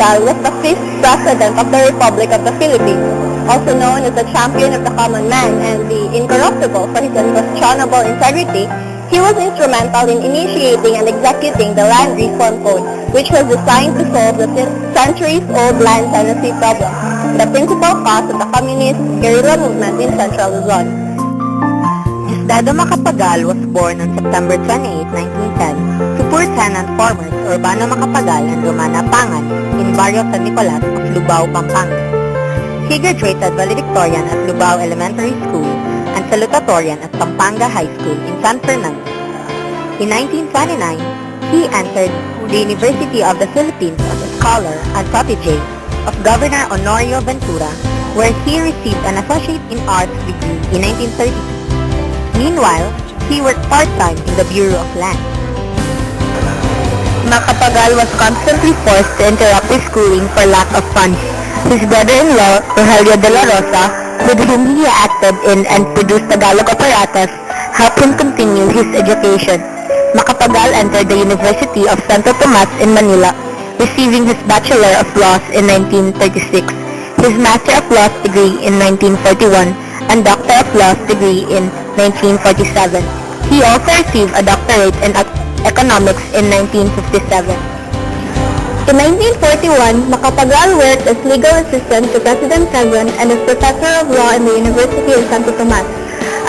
Macapagal was the 5th President of the Republic of the Philippines, also known as the champion of the common man and the incorruptible for his unquestionable integrity. He was instrumental in initiating and executing the Land Reform Code, which was designed to solve the centuries-old land tenancy problem, the principal cause of the communist guerrilla movement in Central Luzon. Diosdado Macapagal was born on September 28, 1910, to poor tenant farmers Urbano Macapagal and Romana Pangan in Barrio San Nicolas of Lubao, Pampanga. He graduated valedictorian at Lubao Elementary School and salutatorian at Pampanga High School in San Fernando. In 1929, he entered the University of the Philippines as a scholar and protege of Governor Honorio Ventura, where he received an Associate in Arts degree in 1932. Meanwhile, he worked part-time in the Bureau of Land. Macapagal was constantly forced to interrupt his schooling for lack of funds. His brother-in-law, Rogelio de la Rosa, with whom he acted in and produced Tagalog operettas, helped him continue his education. Macapagal entered the University of Santo Tomas in Manila, receiving his Bachelor of Laws in 1936, his Master of Laws degree in 1941, and Doctor of Laws degree in 1947. He also received a doctorate in economics in 1957. In 1941, Macapagal worked as legal assistant to President Quezon and as professor of law in the University of Santo Tomas.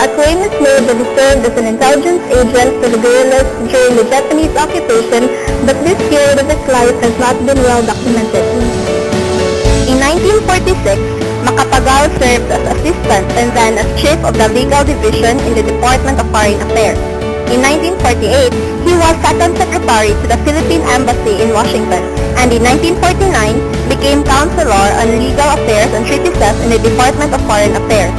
A claim is made that he served as an intelligence agent for the guerrillas during the Japanese occupation, but this period of his life has not been well documented. In 1946, Macapagal served as assistant and then as chief of the legal division in the Department of Foreign Affairs. In 1948, he was second secretary to the Philippine Embassy in Washington, and in 1949, became counselor on legal affairs and treatises in the Department of Foreign Affairs.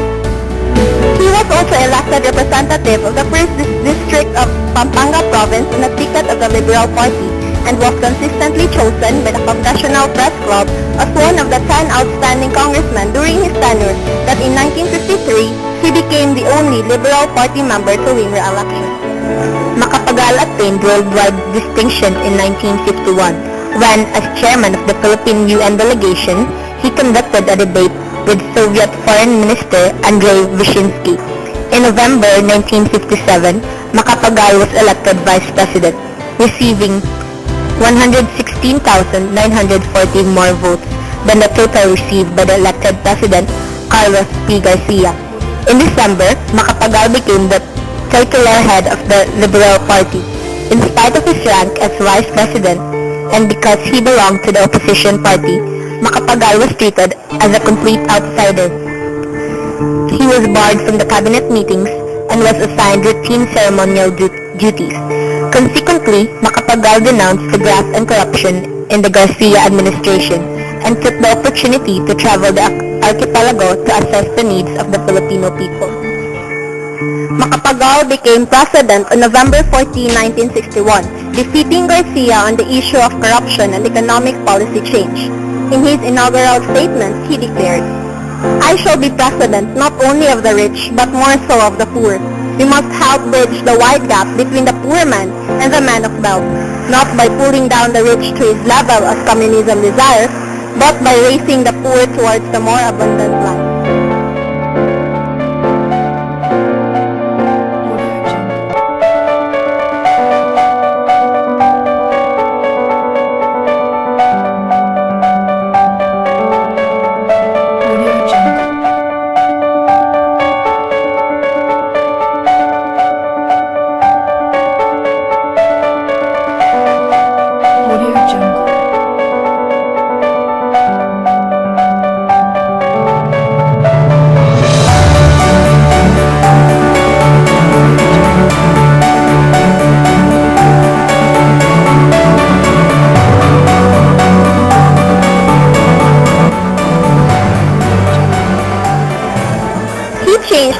He was also elected representative of the 1st District of Pampanga Province on a ticket of the Liberal Party, and was consistently chosen by the Congressional Press Club as one of the 10 outstanding congressmen during his tenure that in 1953, he became the only Liberal Party member to win re-election. Macapagal attained worldwide distinction in 1951 when, as chairman of the Philippine UN delegation, he conducted a debate with Soviet Foreign Minister Andrei Vyshinsky. In November 1957, Macapagal was elected Vice President, receiving 116,914 more votes than the total received by the elected President Carlos P. Garcia. In December, Macapagal became the titular head of the Liberal Party. In spite of his rank as Vice President, and because he belonged to the opposition party, Macapagal was treated as a complete outsider. He was barred from the cabinet meetings and was assigned routine ceremonial duties. Consequently, Macapagal denounced the graft and corruption in the Garcia administration and took the opportunity to travel the archipelago to assess the needs of the Filipino people. Macapagal became president on November 14, 1961, defeating Garcia on the issue of corruption and economic policy change. In his inaugural statements, he declared, "I shall be president not only of the rich, but more so of the poor. We must help bridge the wide gap between the poor man and the man of wealth, not by pulling down the rich to his level as communism desires, but by raising the poor towards the more abundant life."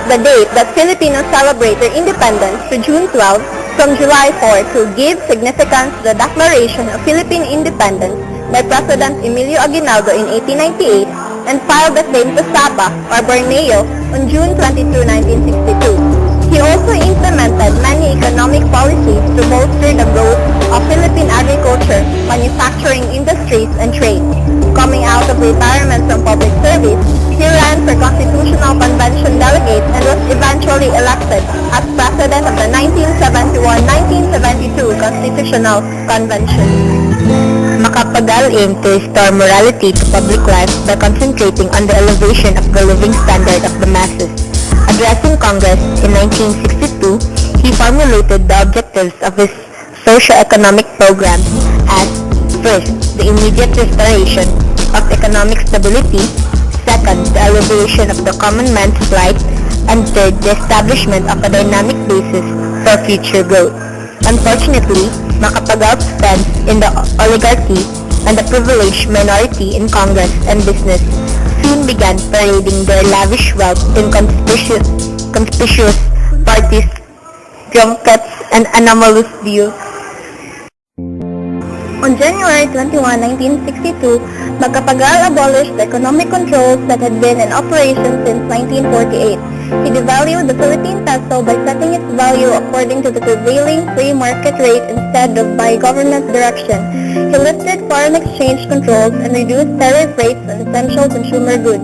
The date that Filipinos celebrate their independence to June 12 from July 4 to give significance to the Declaration of Philippine Independence by President Emilio Aguinaldo in 1898 and filed the same to Sapa or Borneo on June 22, 1962. He He also implemented many economic policies to bolster the growth of Philippine agriculture, manufacturing industries, and trade. Coming out of retirement from public service, he ran for Constitutional Convention delegate and was eventually elected as president of the 1971-1972 Constitutional Convention. Macapagal aimed to restore morality to public life by concentrating on the elevation of the living standard of the masses. Addressing Congress in 1962, he formulated the objectives of his socio-economic program as, first, the immediate restoration of economic stability, second, the elevation of the common man's plight, and third, the establishment of a dynamic basis for future growth. Unfortunately, Macapagal stands in the oligarchy and the privileged minority in Congress and business soon began parading their lavish wealth in conspicuous parties, junkets, and anomalous deals. On January 21, 1962, Macapagal abolished the economic controls that had been in operation since 1948. He devalued the Philippine peso by setting its value according to the prevailing free market rate instead of by government direction. He lifted foreign exchange controls and reduced tariff rates on essential consumer goods.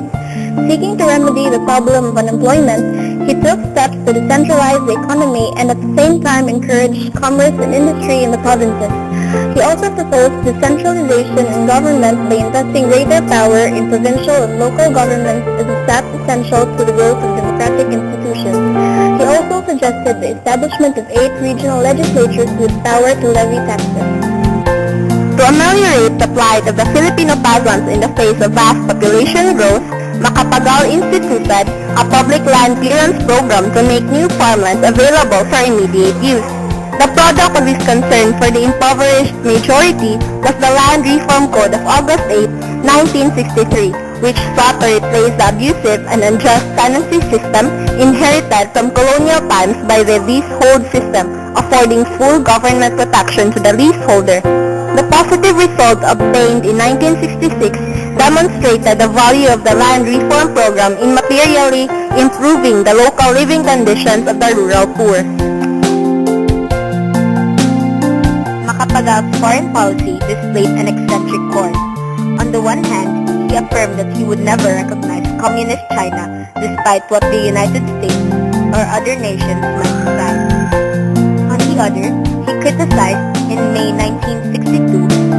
Seeking to remedy the problem of unemployment, he took steps to decentralize the economy and at the same time encouraged commerce and industry in the provinces. He also proposed decentralization in government by investing greater power in provincial and local governments as a step essential to the growth of democratic institutions. He also suggested the establishment of 8 regional legislatures with power to levy taxes. To ameliorate the plight of the Filipino peasants in the face of vast population growth, Macapagal instituted a public land clearance program to make new farmlands available for immediate use. The product of his concern for the impoverished majority was the Land Reform Code of August 8, 1963, which sought to replace the abusive and unjust tenancy system inherited from colonial times by the leasehold system, affording full government protection to the leaseholder. The positive result obtained in 1966 demonstrated the value of the land reform program in materially improving the local living conditions of the rural poor. Macapagal's foreign policy displayed an eccentric course. On the one hand, he affirmed that he would never recognize Communist China despite what the United States or other nations might decide. On the other, he criticized in May 1962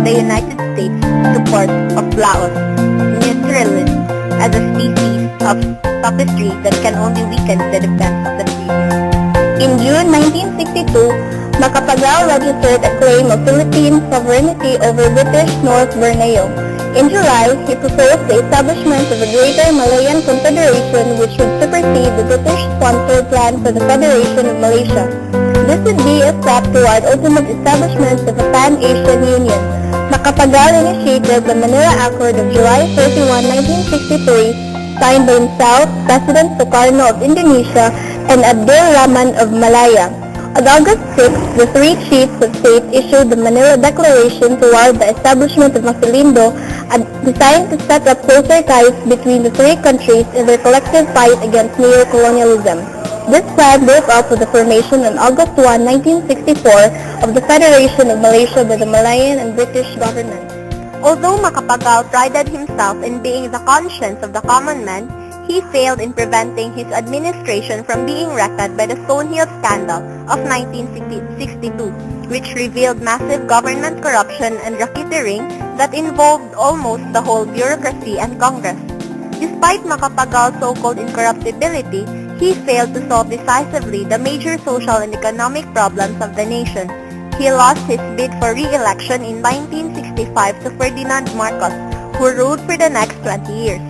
the United States' support of Laos, neutralism, as a species of sophistry that can only weaken the defense of the free. In June 1962, Macapagal registered a claim of Philippine sovereignty over British North Borneo. In July, he proposed the establishment of a Greater Malayan Confederation which would supersede the British-sponsored plan for the Federation of Malaysia. This would be a step toward ultimate establishment of a Pan-Asian Union. Macapagal initiated the Manila Accord of July 31, 1963, signed by himself, President Sukarno of Indonesia, and Abdul Rahman of Malaya. On August 6, the 3 chiefs of state issued the Manila Declaration toward the establishment of Marcelindo, designed to set up closer ties between the 3 countries in their collective fight against neo-colonialism. This plan broke up with the formation on August 1, 1964, of the Federation of Malaysia by the Malayan and British governments. Although Macapagal prided himself in being the conscience of the common man, he failed in preventing his administration from being wrecked by the Stonehill scandal of 1962, which revealed massive government corruption and racketeering that involved almost the whole bureaucracy and Congress. Despite Macapagal's so-called incorruptibility, he failed to solve decisively the major social and economic problems of the nation. He lost his bid for re-election in 1965 to Ferdinand Marcos, who ruled for the next 20 years.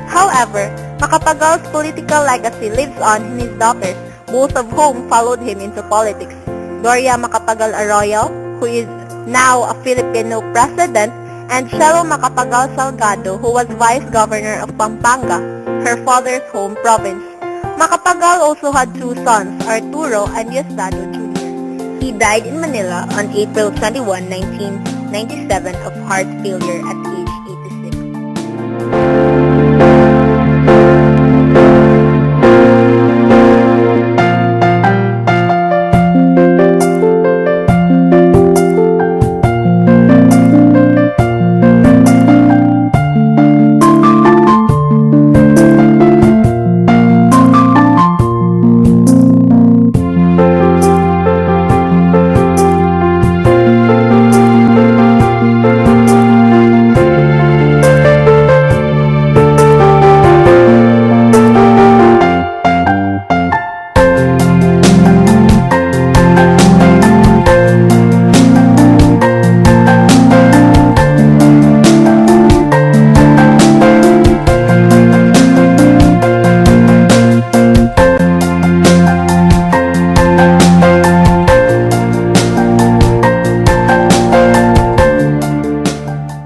However, Macapagal's political legacy lives on in his daughters, both of whom followed him into politics. Gloria Macapagal Arroyo, who is now a Filipino president, and Shelo Macapagal Salgado, who was vice governor of Pampanga, her father's home province. Macapagal also had 2 sons, Arturo and Diosdado Jr. He died in Manila on April 21, 1997 of heart failure at age